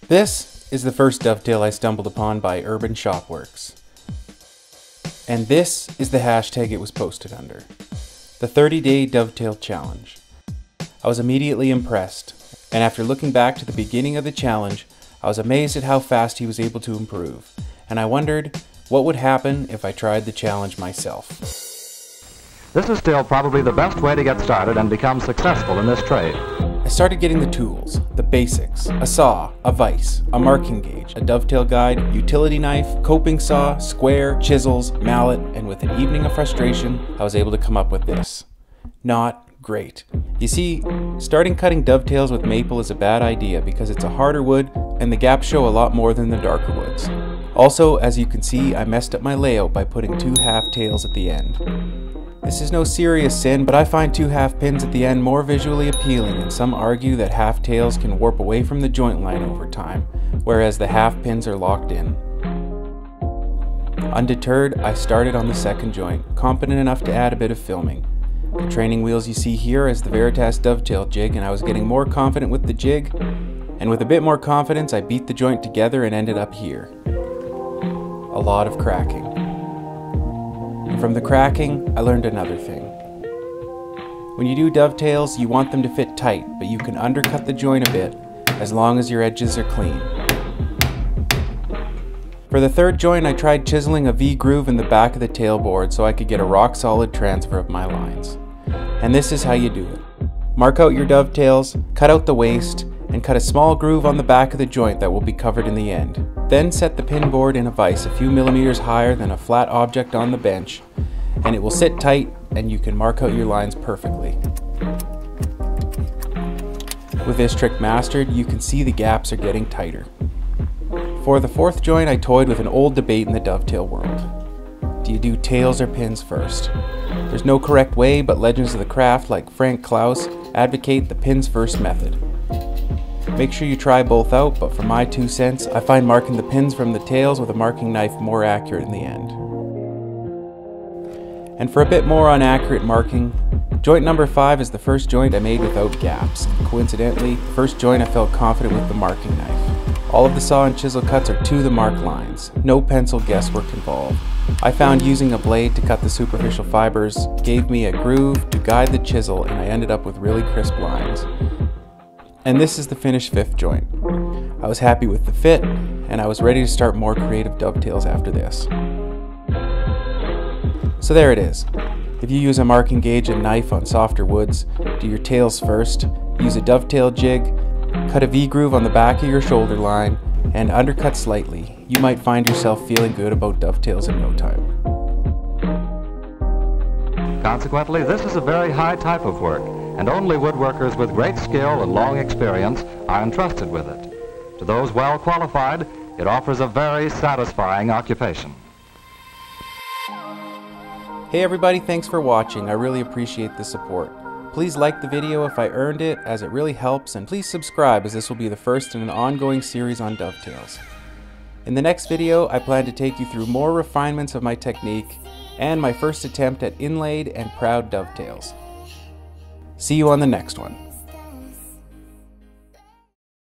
This is the first dovetail I stumbled upon by Urban Shopworks. And this is the hashtag it was posted under. The 30-day dovetail challenge. I was immediately impressed, and after looking back to the beginning of the challenge, I was amazed at how fast he was able to improve, and I wondered what would happen if I tried the challenge myself. This is still probably the best way to get started and become successful in this trade. I started getting the tools, the basics, a saw, a vise, a marking gauge, a dovetail guide, utility knife, coping saw, square, chisels, mallet, and with an evening of frustration, I was able to come up with this. Not great. You see, starting cutting dovetails with maple is a bad idea because it's a harder wood and the gaps show a lot more than the darker woods. Also, as you can see, I messed up my layout by putting 2 half tails at the end. This is no serious sin, but I find 2 half pins at the end more visually appealing, and some argue that half tails can warp away from the joint line over time, whereas the half pins are locked in. Undeterred, I started on the second joint, competent enough to add a bit of filming. The training wheels you see here is the Veritas dovetail jig, and I was getting more confident with the jig, and with a bit more confidence I beat the joint together and ended up here. A lot of cracking. And from the cracking, I learned another thing. When you do dovetails, you want them to fit tight, but you can undercut the joint a bit, as long as your edges are clean. For the third joint, I tried chiseling a V-groove in the back of the tailboard so I could get a rock-solid transfer of my lines. And this is how you do it. Mark out your dovetails, cut out the waste, and cut a small groove on the back of the joint that will be covered in the end. Then set the pin board in a vise a few millimeters higher than a flat object on the bench, and it will sit tight and you can mark out your lines perfectly. With this trick mastered, you can see the gaps are getting tighter. For the fourth joint, I toyed with an old debate in the dovetail world. Do you do tails or pins first? There's no correct way, but legends of the craft like Frank Klaus advocate the pins first method. Make sure you try both out, but for my 2 cents, I find marking the pins from the tails with a marking knife more accurate in the end. And for a bit more on accurate marking, joint number 5 is the first joint I made without gaps. Coincidentally, the first joint I felt confident with the marking knife. All of the saw and chisel cuts are to the mark lines, no pencil guesswork involved. I found using a blade to cut the superficial fibers gave me a groove to guide the chisel, and I ended up with really crisp lines. And this is the finished 5th joint. I was happy with the fit, and I was ready to start more creative dovetails after this. So there it is. If you use a marking gauge and knife on softer woods, do your tails first, use a dovetail jig, cut a V-groove on the back of your shoulder line, and undercut slightly, you might find yourself feeling good about dovetails in no time. Consequently, this is a very high type of work, and only woodworkers with great skill and long experience are entrusted with it. To those well qualified, it offers a very satisfying occupation. Hey everybody, thanks for watching. I really appreciate the support. Please like the video if I earned it, as it really helps, and please subscribe, as this will be the first in an ongoing series on dovetails. In the next video, I plan to take you through more refinements of my technique and my first attempt at inlaid and proud dovetails. See you on the next one.